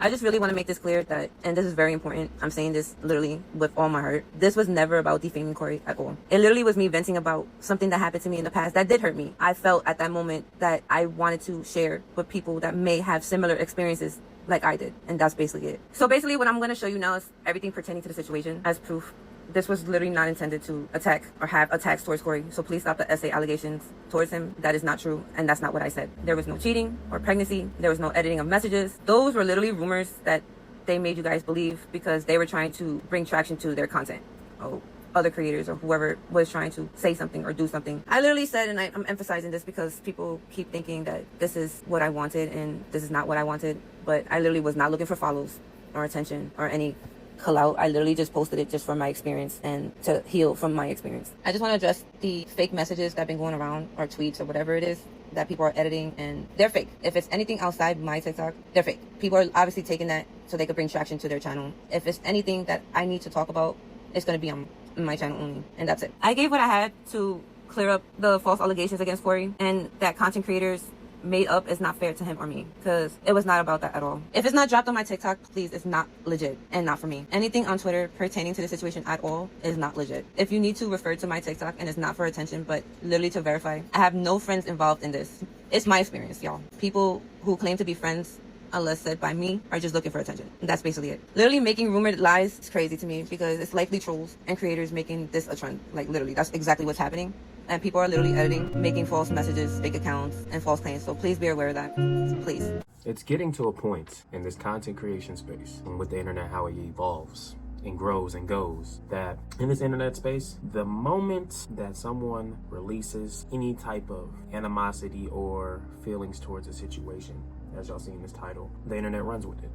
I just really want to make this clear that, and this is very important, I'm saying this literally with all my heart, this was never about defaming Cory at all. It literally was me venting about something that happened to me in the past that did hurt me. I felt at that moment that I wanted to share with people that may have similar experiences like I did, and that's basically it. So basically what I'm going to show you now is everything pertaining to the situation as proof. This was literally not intended to attack or have attacks towards Cory, so please stop the essay allegations towards him. That is not true, and that's not what I said. There was no cheating or pregnancy. There was no editing of messages. Those were literally rumors that they made you guys believe because they were trying to bring traction to their content. Oh, other creators or whoever was trying to say something or do something. I literally said, and I'm emphasizing this because people keep thinking that this is what I wanted and this is not what I wanted, but I literally was not looking for follows or attention or any clout. I literally just posted it just from my experience and to heal from my experience. I just want to address the fake messages that have been going around, or tweets or whatever it is that people are editing, and they're fake. If it's anything outside my TikTok, they're fake. People are obviously taking that so they could bring traction to their channel. If it's anything that I need to talk about, it's going to be on my channel only, and that's it. I gave what I had to clear up the false allegations against Cory, and that content creators made up is not fair to him or me, because it was not about that at all. If it's not dropped on my TikTok, please, it's not legit and not for me. Anything on Twitter pertaining to the situation at all is not legit. If you need to refer to my TikTok and it's not for attention but literally to verify, I have no friends involved in this. It's my experience, y'all. People who claim to be friends, unless said by me, are just looking for attention. That's basically it. Literally making rumored lies is crazy to me because it's likely trolls and creators making this a trend. Like literally, that's exactly what's happening. And people are literally editing, making false messages, fake accounts, and false claims. So please be aware of that, please. It's getting to a point in this content creation space, and with the internet, how it evolves and grows and goes, that in this internet space, the moment that someone releases any type of animosity or feelings towards a situation, as y'all see in this title, the internet runs with it.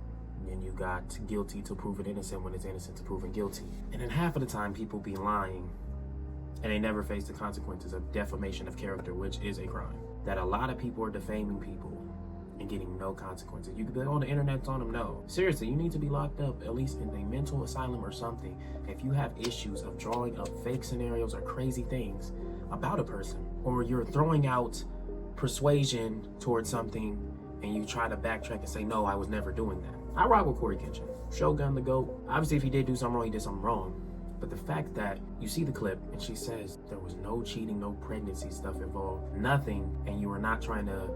And you got guilty to proven innocent when it's innocent to proven guilty. And then half of the time people be lying and they never face the consequences of defamation of character, which is a crime. That a lot of people are defaming people and getting no consequences. You could be on the internet on them, no. Seriously, you need to be locked up, at least in a mental asylum or something, if you have issues of drawing up fake scenarios or crazy things about a person, or you're throwing out persuasion towards something and you try to backtrack and say, no, I was never doing that. I rock with Cory Kenshin. Shogun the GOAT. Obviously, if he did do something wrong, he did something wrong. But the fact that you see the clip and she says there was no cheating, no pregnancy stuff involved, nothing, and you were not trying to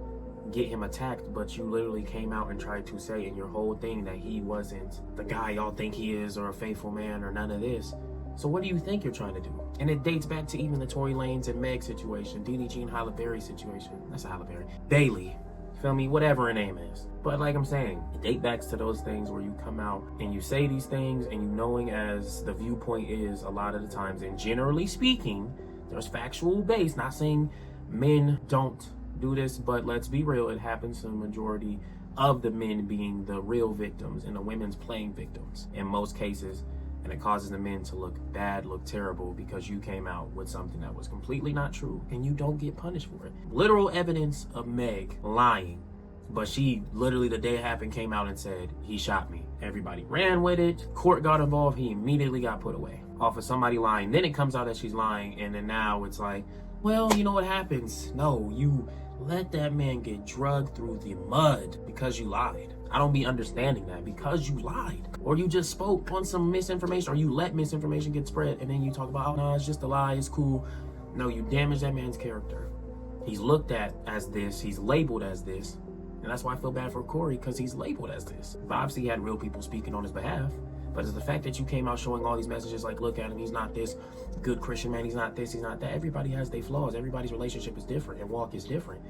get him attacked, but you literally came out and tried to say in your whole thing that he wasn't the guy y'all think he is, or a faithful man, or none of this. So what do you think you're trying to do? And it dates back to even the Tory Lanez and Meg situation, DDG and Halle Berry situation. That's a Halle Berry. Bailey. Feel me? Whatever her name is. But like I'm saying, it dates back to those things where you come out and you say these things and you knowing as the viewpoint is a lot of the times, and generally speaking, there's factual base, not saying men don't do this, but let's be real, it happens to the majority of the men being the real victims and the women's playing victims in most cases. And it causes the men to look bad, look terrible, because you came out with something that was completely not true and you don't get punished for it. Literal evidence of Meg lying, but she literally the day it happened came out and said, he shot me. Everybody ran with it. Court got involved. He immediately got put away off of somebody lying. Then it comes out that she's lying, and then now it's like, well, you know what happens? No, you let that man get drugged through the mud because you lied. I don't be understanding that, because you lied, or you just spoke on some misinformation, or you let misinformation get spread, and then you talk about, oh no, it's just a lie, it's cool. No, you damaged that man's character. He's looked at as this, he's labeled as this, and that's why I feel bad for Cory, because he's labeled as this. But obviously he had real people speaking on his behalf, but it's the fact that you came out showing all these messages like, look at him, he's not this good Christian man, he's not this, he's not that. Everybody has their flaws, everybody's relationship is different, and walk is different.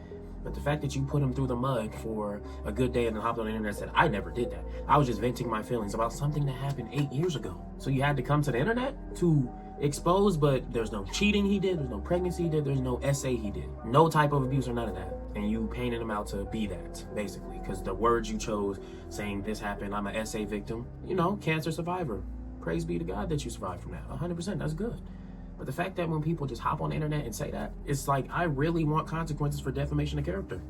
But the fact that you put him through the mud for a good day and then hopped on the internet and said, I never did that. I was just venting my feelings about something that happened 8 years ago. So you had to come to the internet to expose, but there's no cheating he did, there's no pregnancy he did, there's no essay he did. No type of abuse or none of that. And you painted him out to be that, basically, because the words you chose saying this happened, I'm an essay victim, you know, cancer survivor. Praise be to God that you survived from that. 100%, that's good. But the fact that when people just hop on the internet and say that, it's like, I really want consequences for defamation of character,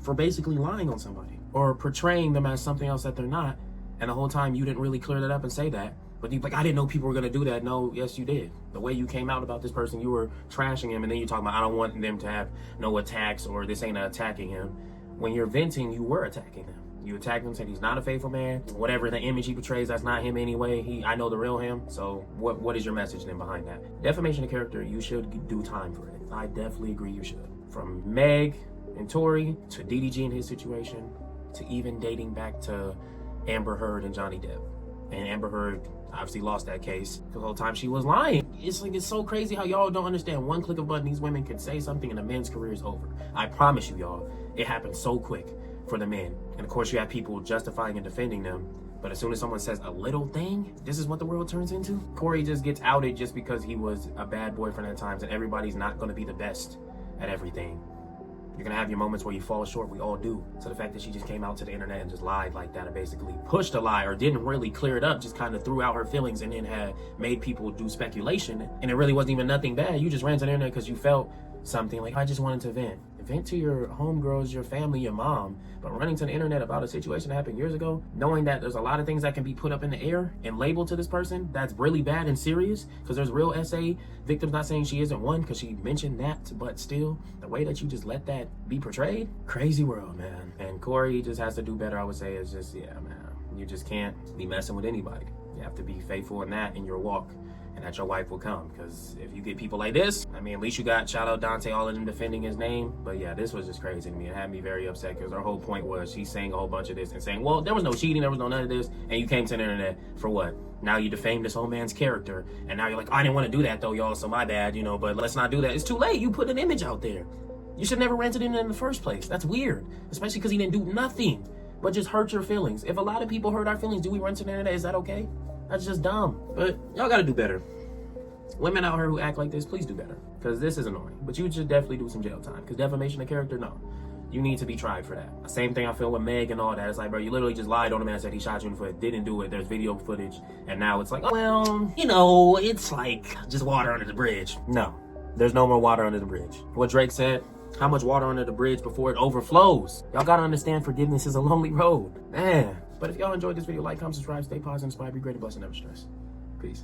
for basically lying on somebody or portraying them as something else that they're not. And the whole time you didn't really clear that up and say that. But you're like, I didn't know people were going to do that. No, yes, you did. The way you came out about this person, you were trashing him. And then you're talking about, I don't want them to have no attacks, or this ain't attacking him. When you're venting, you were attacking them. You attacked him, said he's not a faithful man. Whatever the image he portrays, that's not him anyway. I know the real him. So what is your message then behind that? Defamation of character, you should do time for it. I definitely agree you should. From Meg and Tory to DDG and his situation to even dating back to Amber Heard and Johnny Depp. And Amber Heard obviously lost that case the whole time she was lying. It's like, it's so crazy how y'all don't understand. One click of a button, these women can say something and a man's career is over. I promise you, y'all, it happens so quick for the men. And of course you have people justifying and defending them. But as soon as someone says a little thing, this is what the world turns into. Cory just gets outed just because he was a bad boyfriend at times, and everybody's not going to be the best at everything. You're gonna have your moments where you fall short, we all do. So the fact that she just came out to the internet and just lied like that and basically pushed a lie or didn't really clear it up, just kind of threw out her feelings and then had made people do speculation, and it really wasn't even nothing bad. You just ran to the internet because you felt something like, I just wanted to vent. Vent to your homegirls, your family, your mom. But running to the internet about a situation that happened years ago, knowing that there's a lot of things that can be put up in the air and labeled to this person that's really bad and serious, because there's real SA victims, not saying she isn't one because she mentioned that, but still, the way that you just let that be portrayed, crazy world, man. And Cory just has to do better, I would say. It's just, yeah, man, you just can't be messing with anybody. You have to be faithful in that in your walk, and that your wife will come. Because if you get people like this, I mean, at least you got, shout out Dante, all of them defending his name. But yeah, this was just crazy to me. It had me very upset because her whole point was she's saying a whole bunch of this and saying, well, there was no cheating, there was no none of this, and you came to the internet for what? Now you defamed this whole man's character, and now you're like, I didn't want to do that though, y'all, so my bad, you know, but let's not do that. It's too late. You put an image out there. You should never rent it in the first place. That's weird, especially because he didn't do nothing but just hurt your feelings. If a lot of people hurt our feelings, do we rent to the internet? Is that okay? That's just dumb. But y'all gotta do better. Women out here who act like this, please do better, because this is annoying. But you should definitely do some jail time, because defamation of character, no. You need to be tried for that. Same thing I feel with Meg and all that. It's like, bro, you literally just lied on a man, said he shot you in the foot, didn't do it, there's video footage, and now it's like, oh, well, you know, it's like just water under the bridge. No, there's no more water under the bridge. What Drake said, how much water under the bridge before it overflows? Y'all gotta understand, forgiveness is a lonely road, man. But if y'all enjoyed this video, like, comment, subscribe, stay positive, inspired, be great, and blessed, and never stress. Peace.